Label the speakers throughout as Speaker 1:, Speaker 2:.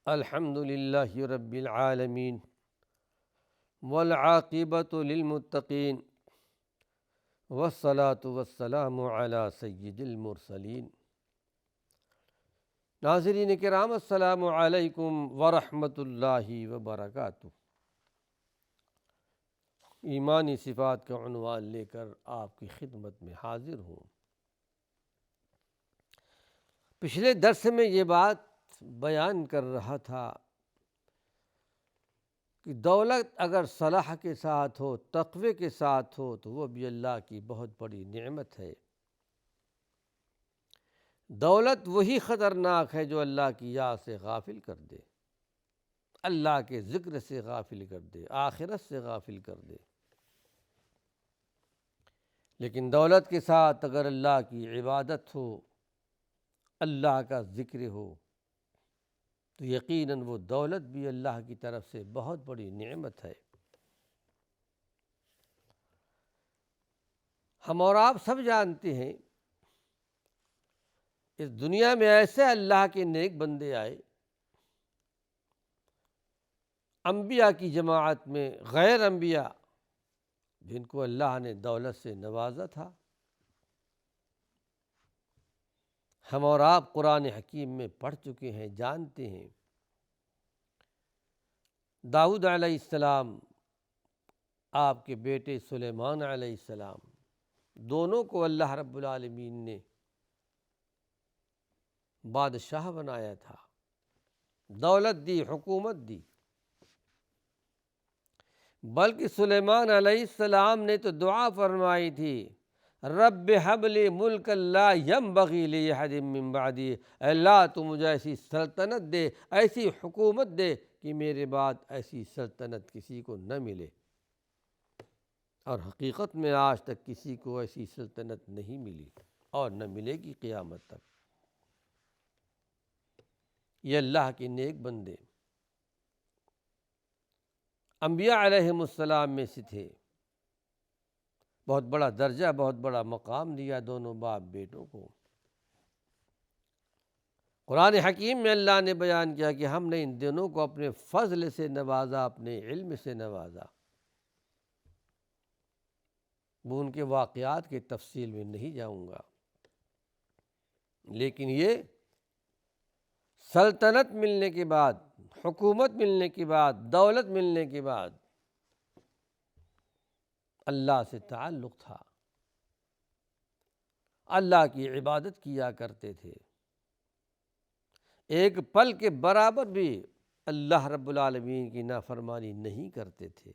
Speaker 1: الحمد للہ رب العالمین والعاقبۃ للمتقین والصلاة والسلام علی سید المرسلین۔ ناظرین کرام، السلام علیکم ورحمۃ اللہ وبرکاتہ۔ ایمانی صفات کا عنوان لے کر آپ کی خدمت میں حاضر ہوں۔ پچھلے درس میں یہ بات بیان کر رہا تھا کہ دولت اگر صلاح کے ساتھ ہو، تقوی کے ساتھ ہو، تو وہ بھی اللہ کی بہت بڑی نعمت ہے۔ دولت وہی خطرناک ہے جو اللہ کی یاد سے غافل کر دے، اللہ کے ذکر سے غافل کر دے، آخرت سے غافل کر دے۔ لیکن دولت کے ساتھ اگر اللہ کی عبادت ہو، اللہ کا ذکر ہو، تو یقیناً وہ دولت بھی اللہ کی طرف سے بہت بڑی نعمت ہے۔ ہم اور آپ سب جانتے ہیں، اس دنیا میں ایسے اللہ کے نیک بندے آئے، انبیاء کی جماعت میں غیر انبیاء، جن کو اللہ نے دولت سے نوازا تھا۔ ہم اور آپ قرآن حکیم میں پڑھ چکے ہیں، جانتے ہیں۔ داؤد علیہ السلام، آپ کے بیٹے سلیمان علیہ السلام، دونوں کو اللہ رب العالمین نے بادشاہ بنایا تھا، دولت دی، حکومت دی۔ بلکہ سلیمان علیہ السلام نے تو دعا فرمائی تھی، رب ہب لی ملکا لا ینبغی لأحد من بعدی، اے اللہ تو مجھے ایسی سلطنت دے، ایسی حکومت دے کہ میرے بعد ایسی سلطنت کسی کو نہ ملے۔ اور حقیقت میں آج تک کسی کو ایسی سلطنت نہیں ملی اور نہ ملے گی قیامت تک۔ یہ اللہ کے نیک بندے انبیاء علیہم السلام میں سے تھے۔ بہت بڑا درجہ، بہت بڑا مقام دیا دونوں باپ بیٹوں کو۔ قرآن حکیم میں اللہ نے بیان کیا کہ ہم نے ان دونوں کو اپنے فضل سے نوازا، اپنے علم سے نوازا۔ وہ ان کے واقعات کی تفصیل میں نہیں جاؤں گا، لیکن یہ سلطنت ملنے کے بعد، حکومت ملنے کے بعد، دولت ملنے کے بعد اللہ سے تعلق تھا، اللہ کی عبادت کیا کرتے تھے، ایک پل کے برابر بھی اللہ رب العالمین کی نافرمانی نہیں کرتے تھے۔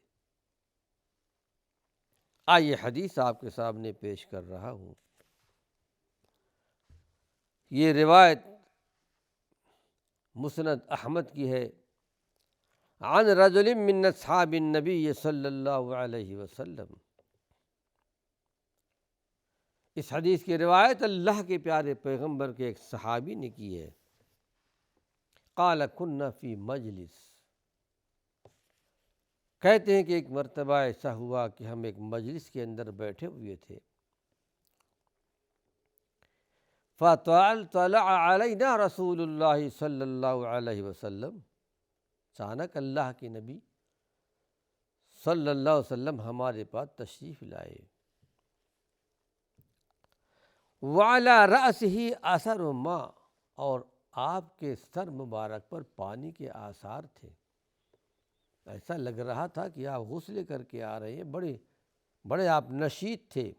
Speaker 1: آئیے حدیث آپ کے سامنے پیش کر رہا ہوں۔ یہ روایت مسند احمد کی ہے، عن رجل من اصحاب النبی صلی اللہ علیہ وسلم۔ اس حدیث کی روایت اللہ کے پیارے پیغمبر کے ایک صحابی نے کی ہے۔ قال كنا فی مجلس، کہتے ہیں کہ ایک مرتبہ ایسا ہوا کہ ہم ایک مجلس کے اندر بیٹھے ہوئے تھے۔ فطلع علینا رسول اللہ صلی اللہ علیہ وسلم، اچانک اللہ کے نبی صلی اللہ علیہ وسلم ہمارے پاس تشریف لائے۔ وعلی رأسہ اثر ماء، اور آپ کے سر مبارک پر پانی کے آثار تھے۔ ایسا لگ رہا تھا کہ آپ غسل کر کے آ رہے ہیں، بڑے آپ نشیط تھے،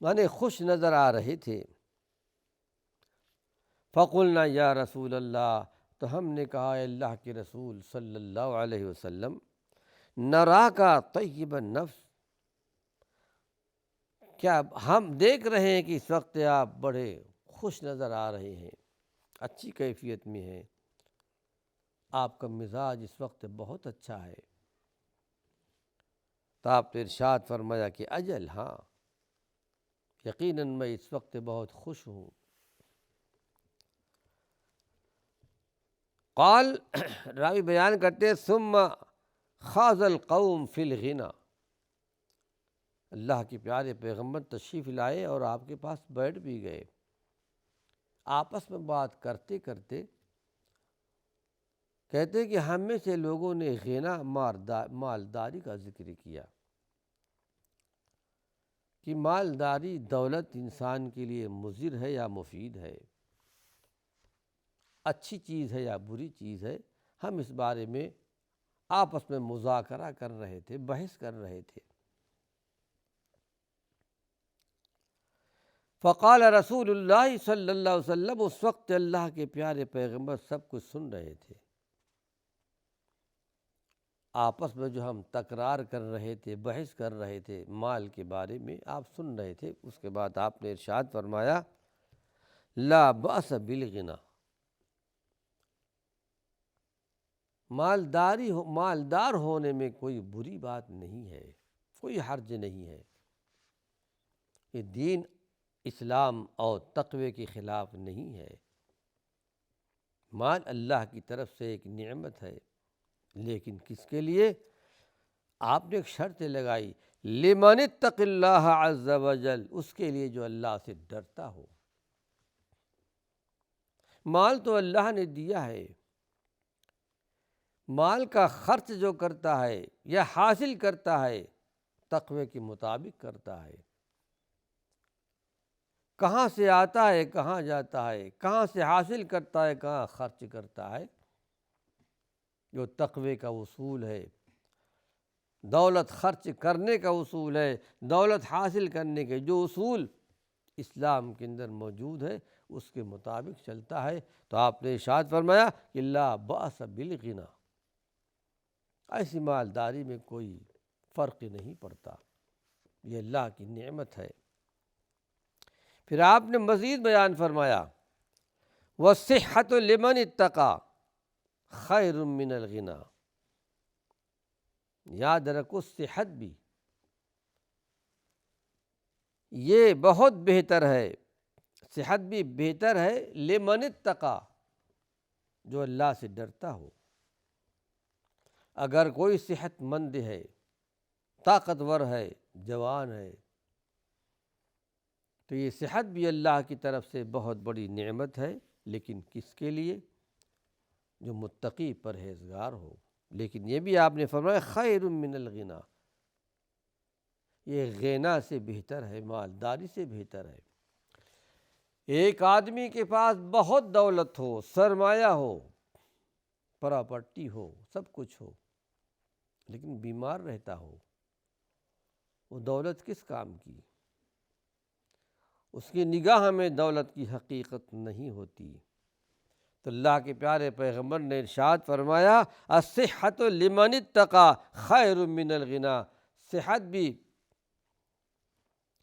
Speaker 1: یعنی خوش نظر آ رہے تھے۔ فقلنا یا رسول اللہ، تو ہم نے کہا اے اللہ کے رسول صلی اللہ علیہ وسلم، نراک طیب النفس، کیا ہم دیکھ رہے ہیں کہ اس وقت آپ بڑے خوش نظر آ رہے ہیں، اچھی کیفیت میں ہیں، آپ کا مزاج اس وقت بہت اچھا ہے۔ تو آپ نے ارشاد فرمایا کہ اجل، ہاں، یقیناً میں اس وقت بہت خوش ہوں۔ قال، راوی بیان کرتے ہیں، ثم خاض القوم فی الغنى، اللہ کے پیارے پیغمبر تشریف لائے اور آپ کے پاس بیٹھ بھی گئے۔ آپس میں بات کرتے کرتے کہتے ہیں کہ ہم میں سے لوگوں نے غنا مالداری کا ذکر کیا کہ مالداری دولت انسان کے لیے مضر ہے یا مفید ہے، اچھی چیز ہے یا بری چیز ہے۔ ہم اس بارے میں آپس میں مذاکرہ کر رہے تھے، بحث کر رہے تھے۔ فقال رسول اللہ صلی اللہ علیہ وسلم، اس وقت اللہ کے پیارے پیغمبر سب کچھ سن رہے تھے۔ آپس میں جو ہم تکرار کر رہے تھے، بحث کر رہے تھے مال کے بارے میں، آپ سن رہے تھے۔ اس کے بعد آپ نے ارشاد فرمایا، لا بأس بالغنا، مالدار ہونے میں کوئی بری بات نہیں ہے، کوئی حرج نہیں ہے۔ یہ دین اسلام اور تقوی کے خلاف نہیں ہے۔ مال اللہ کی طرف سے ایک نعمت ہے، لیکن کس کے لیے؟ آپ نے ایک شرط لگائی، لمن اتق اللہ عز وجل، اس کے لیے جو اللہ سے ڈرتا ہو۔ مال تو اللہ نے دیا ہے، مال کا خرچ جو کرتا ہے یا حاصل کرتا ہے تقوی کے مطابق کرتا ہے۔ کہاں سے آتا ہے، کہاں جاتا ہے، کہاں سے حاصل کرتا ہے، کہاں خرچ کرتا ہے، جو تقوی کا اصول ہے، دولت خرچ کرنے کا اصول ہے، دولت حاصل کرنے کے جو اصول اسلام کے اندر موجود ہے اس کے مطابق چلتا ہے۔ تو آپ نے ارشاد فرمایا کہ لا بأس بالغنا، ایسی مالداری میں کوئی فرق نہیں پڑتا، یہ اللہ کی نعمت ہے۔ پھر آپ نے مزید بیان فرمایا، وَالصِّحَّةُ لِمَنِ اتَّقَى خَيْرٌ مِّنَ الْغِنَى، یاد رکھو صحت بھی یہ بہت بہتر ہے، صحت بھی بہتر ہے لمن اتقى، جو اللہ سے ڈرتا ہو۔ اگر کوئی صحت مند ہے، طاقتور ہے، جوان ہے، تو یہ صحت بھی اللہ کی طرف سے بہت بڑی نعمت ہے، لیکن کس کے لیے؟ جو متقی پرہیزگار ہو۔ لیکن یہ بھی آپ نے فرمایا خیر من الغنا، یہ غنا سے بہتر ہے، مالداری سے بہتر ہے۔ ایک آدمی کے پاس بہت دولت ہو، سرمایہ ہو، پراپرٹی ہو، سب کچھ ہو، لیکن بیمار رہتا ہو، وہ دولت کس کام کی؟ اس کی نگاہ میں دولت کی حقیقت نہیں ہوتی۔ تو اللہ کے پیارے پیغمبر نے ارشاد فرمایا، الصحۃ لمن اتقى خیر من الغنا، صحت بھی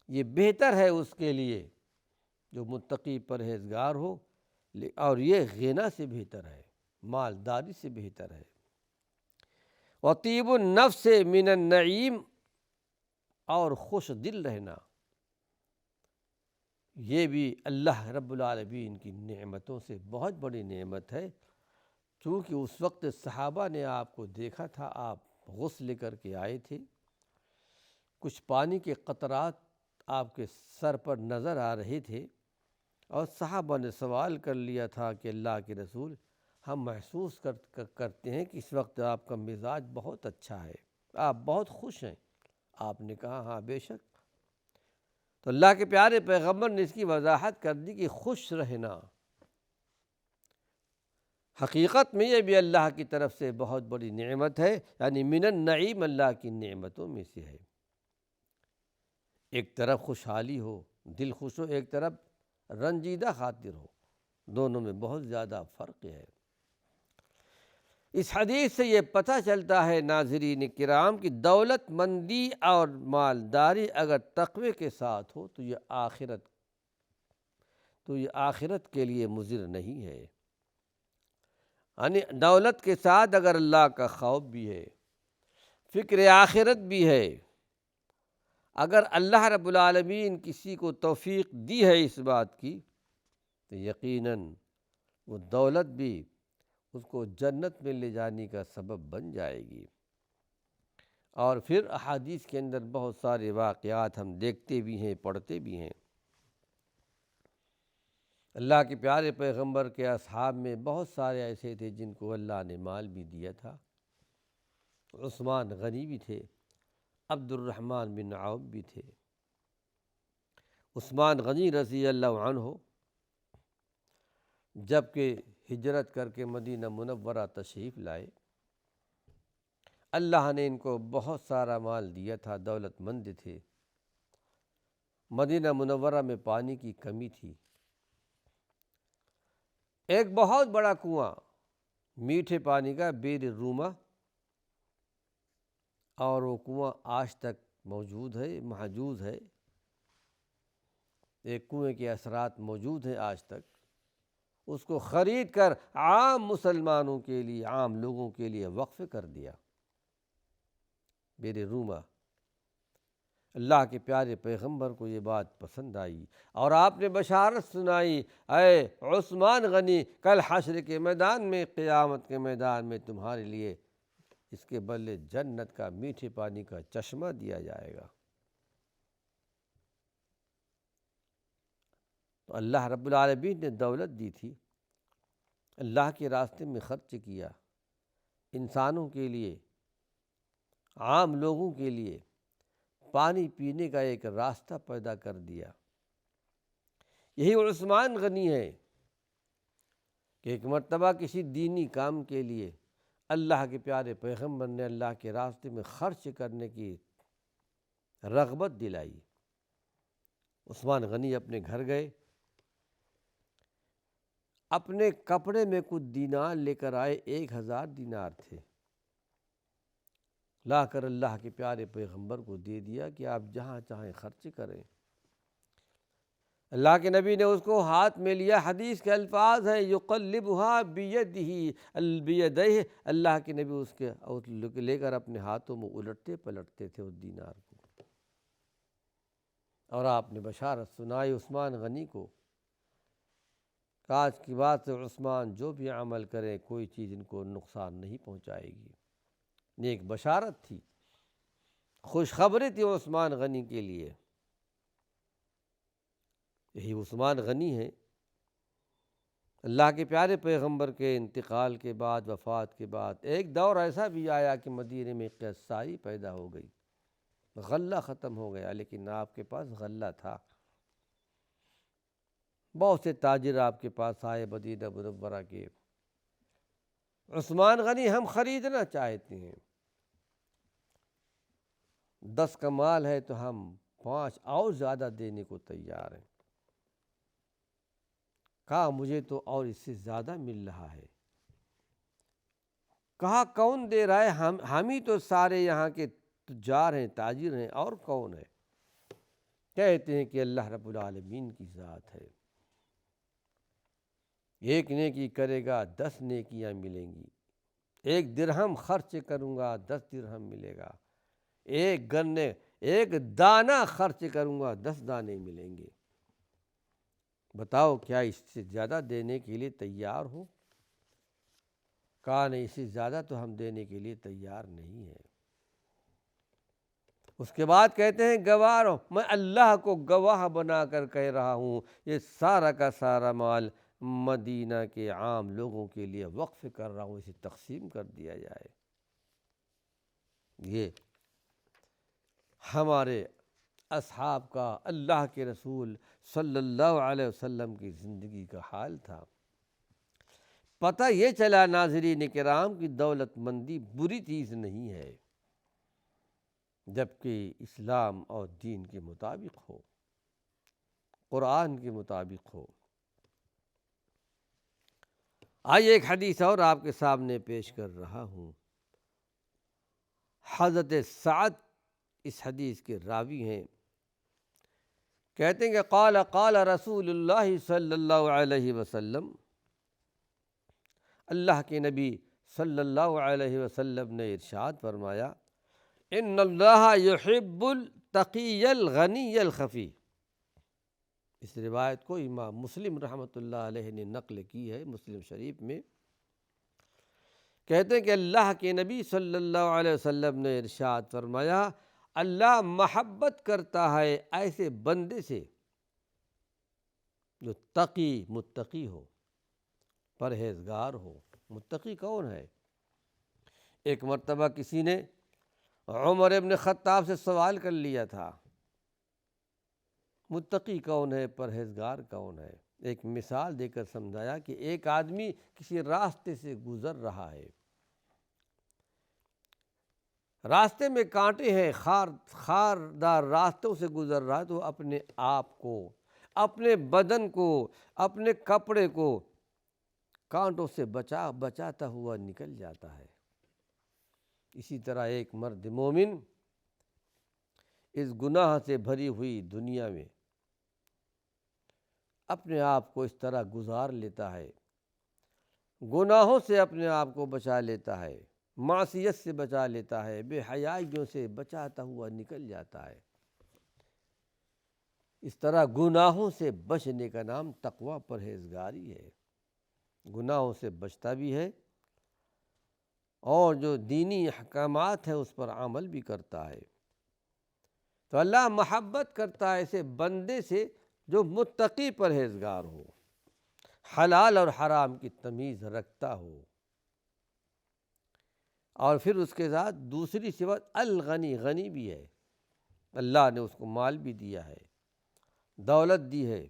Speaker 1: یہ بہتر ہے اس کے لیے جو متقی پرہیزگار ہو، اور یہ غنا سے بہتر ہے، مالداری سے بہتر ہے۔ وطیب النفس من النعیم، اور خوش دل رہنا، یہ بھی اللہ رب العالمین کی نعمتوں سے بہت بڑی نعمت ہے۔ چونکہ اس وقت صحابہ نے آپ کو دیکھا تھا، آپ غسل لے کر کے آئے تھے، کچھ پانی کے قطرات آپ کے سر پر نظر آ رہے تھے، اور صحابہ نے سوال کر لیا تھا کہ اللہ کے رسول، ہم محسوس کرتے ہیں کہ اس وقت آپ کا مزاج بہت اچھا ہے، آپ بہت خوش ہیں۔ آپ نے کہا ہاں بے شک۔ تو اللہ کے پیارے پیغمبر نے اس کی وضاحت کر دی کہ خوش رہنا حقیقت میں یہ بھی اللہ کی طرف سے بہت بڑی نعمت ہے، یعنی من النعیم، اللہ کی نعمتوں میں سے ہے۔ ایک طرف خوشحالی ہو، دل خوش ہو، ایک طرف رنجیدہ خاطر ہو، دونوں میں بہت زیادہ فرق ہے۔ اس حدیث سے یہ پتہ چلتا ہے ناظرین کرام کہ دولت مندی اور مالداری اگر تقوی کے ساتھ ہو تو یہ آخرت کے لیے مضر نہیں ہے۔ یعنی دولت کے ساتھ اگر اللہ کا خوف بھی ہے، فکر آخرت بھی ہے، اگر اللہ رب العالمین کسی کو توفیق دی ہے اس بات کی، تو یقیناً وہ دولت بھی اس کو جنت میں لے جانے کا سبب بن جائے گی۔ اور پھر احادیث کے اندر بہت سارے واقعات ہم دیکھتے بھی ہیں، پڑھتے بھی ہیں۔ اللہ کے پیارے پیغمبر کے اصحاب میں بہت سارے ایسے تھے جن کو اللہ نے مال بھی دیا تھا۔ عثمان غنی بھی تھے، عبد الرحمن بن عوف بھی تھے۔ عثمان غنی رضی اللہ عنہ جب کہ ہجرت کر کے مدینہ منورہ تشریف لائے، اللہ نے ان کو بہت سارا مال دیا تھا، دولت مند تھے۔ مدینہ منورہ میں پانی کی کمی تھی، ایک بہت بڑا کنواں میٹھے پانی کا بئر رومہ، اور وہ کنواں آج تک موجود ہے، محجوز ہے۔ ایک کنویں کے اثرات موجود ہیں آج تک۔ اس کو خرید کر عام مسلمانوں کے لیے، عام لوگوں کے لیے وقف کر دیا، بئر رومہ۔ اللہ کے پیارے پیغمبر کو یہ بات پسند آئی اور آپ نے بشارت سنائی، اے عثمان غنی، کل حشر کے میدان میں، قیامت کے میدان میں تمہارے لیے اس کے بدلے جنت کا میٹھے پانی کا چشمہ دیا جائے گا۔ تو اللہ رب العالمین نے دولت دی تھی، اللہ کے راستے میں خرچ کیا، انسانوں کے لیے، عام لوگوں کے لیے پانی پینے کا ایک راستہ پیدا کر دیا۔ یہی عثمان غنی ہے کہ ایک مرتبہ کسی دینی کام کے لیے اللہ کے پیارے پیغمبر نے اللہ کے راستے میں خرچ کرنے کی رغبت دلائی۔ عثمان غنی اپنے گھر گئے، اپنے کپڑے میں کچھ دینار لے کر آئے، 1000 دینار تھے، لا کر اللہ کے پیارے پیغمبر کو دے دیا کہ آپ جہاں چاہیں خرچ کریں۔ اللہ کے نبی نے اس کو ہاتھ میں لیا، حدیث کے الفاظ ہیں یقلبها بیدہ، اللہ کے نبی اس کے لے کر اپنے ہاتھوں میں الٹتے پلٹتے تھے اس دینار کو، اور آپ نے بشارت سنائی عثمان غنی کو، آج کی بات سے عثمان جو بھی عمل کرے کوئی چیز ان کو نقصان نہیں پہنچائے گی۔ یہ ایک بشارت تھی، خوشخبری تھی عثمان غنی کے لیے۔ یہی عثمان غنی ہے، اللہ کے پیارے پیغمبر کے انتقال کے بعد، وفات کے بعد ایک دور ایسا بھی آیا کہ مدینے میں قحطی پیدا ہو گئی، غلہ ختم ہو گیا، لیکن آپ کے پاس غلہ تھا۔ بہت سے تاجر آپ کے پاس آئے مدینہ منورہ کے، عثمان غنی ہم خریدنا چاہتے ہیں، 10 کا مال ہے تو ہم 5 اور زیادہ دینے کو تیار ہیں۔ کہا مجھے تو اور اس سے زیادہ مل رہا ہے۔ کہا کون دے رہا ہے؟ ہم ہی تو سارے یہاں کے تجار ہیں، تاجر ہیں، اور کون ہے؟ کہتے ہیں کہ اللہ رب العالمین کی ذات ہے، ایک نیکی کرے گا 10 نیکیاں ملیں گی، 1 درہم خرچ کروں گا 10 درہم ملے گا، ایک دانہ خرچ کروں گا 10 دانے ملیں گے۔ بتاؤ کیا اس سے زیادہ دینے کے لیے تیار ہو؟ کہا نہیں، اس سے زیادہ تو ہم دینے کے لیے تیار نہیں ہیں۔ اس کے بعد کہتے ہیں گواہ رہو، میں اللہ کو گواہ بنا کر کہہ رہا ہوں، یہ سارا کا سارا مال مدینہ کے عام لوگوں کے لیے وقف کر رہا ہوں، اسے تقسیم کر دیا جائے۔ یہ ہمارے اصحاب کا، اللہ کے رسول صلی اللہ علیہ وسلم کی زندگی کا حال تھا۔ پتہ یہ چلا ناظرین کرام کی دولت مندی بری چیز نہیں ہے، جبکہ اسلام اور دین کے مطابق ہو، قرآن کے مطابق ہو۔ آئیے ایک حدیث اور آپ کے سامنے پیش کر رہا ہوں۔ حضرت سعد اس حدیث کے راوی ہیں، کہتے ہیں کہ قال رسول اللہ صلی اللہ علیہ وسلم، اللہ کے نبی صلی اللہ علیہ وسلم نے ارشاد فرمایا، ان اللہ یحب التقی الغنی الخفی۔ اس روایت کو امام مسلم رحمۃ اللہ علیہ نے نقل کی ہے مسلم شریف میں۔ کہتے ہیں کہ اللہ کے نبی صلی اللہ علیہ وسلم نے ارشاد فرمایا، اللہ محبت کرتا ہے ایسے بندے سے جو تقی متقی ہو، پرہیزگار ہو۔ متقی کون ہے؟ ایک مرتبہ کسی نے عمر ابن خطاب سے سوال کر لیا تھا، متقی کون ہے، پرہیزگار کون ہے؟ ایک مثال دے کر سمجھایا کہ ایک آدمی کسی راستے سے گزر رہا ہے، راستے میں کانٹے ہیں، خاردار راستوں سے گزر رہا ہے، تو اپنے آپ کو، اپنے بدن کو، اپنے کپڑے کو کانٹوں سے بچاتا ہوا نکل جاتا ہے۔ اسی طرح ایک مرد مومن اس گناہ سے بھری ہوئی دنیا میں اپنے آپ کو اس طرح گزار لیتا ہے، گناہوں سے اپنے آپ کو بچا لیتا ہے، معصیت سے بچا لیتا ہے، بے حیائیوں سے بچاتا ہوا نکل جاتا ہے۔ اس طرح گناہوں سے بچنے کا نام تقوی، پرہیزگاری ہے۔ گناہوں سے بچتا بھی ہے اور جو دینی احکامات ہیں اس پر عمل بھی کرتا ہے۔ تو اللہ محبت کرتا ہے ایسے بندے سے جو متقی پرہیزگار ہو، حلال اور حرام کی تمیز رکھتا ہو، اور پھر اس کے ساتھ دوسری صفت الغنی، غنی بھی ہے، اللہ نے اس کو مال بھی دیا ہے، دولت دی ہے،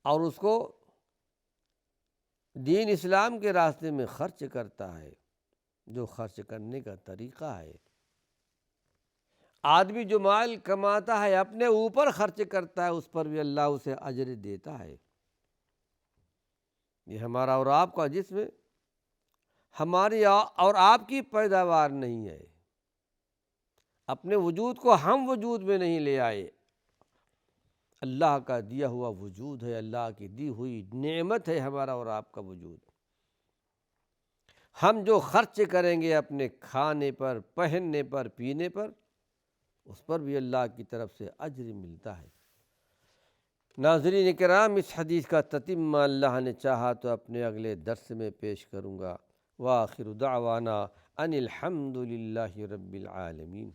Speaker 1: اور اس کو دین اسلام کے راستے میں خرچ کرتا ہے، جو خرچ کرنے کا طریقہ ہے۔ آدمی جو مال کماتا ہے اپنے اوپر خرچ کرتا ہے، اس پر بھی اللہ اسے اجر دیتا ہے۔ یہ ہمارا اور آپ کا جسم ہماری اور آپ کی پیداوار نہیں ہے، اپنے وجود کو ہم وجود میں نہیں لے آئے، اللہ کا دیا ہوا وجود ہے، اللہ کی دی ہوئی نعمت ہے ہمارا اور آپ کا وجود۔ ہم جو خرچ کریں گے اپنے کھانے پر، پہننے پر، پینے پر، اس پر بھی اللہ کی طرف سے اجر ملتا ہے۔ ناظرین کرام، اس حدیث کا تتمہ اللہ نے چاہا تو اپنے اگلے درس میں پیش کروں گا۔ وآخر دعوانا ان الحمد للہ رب العالمین۔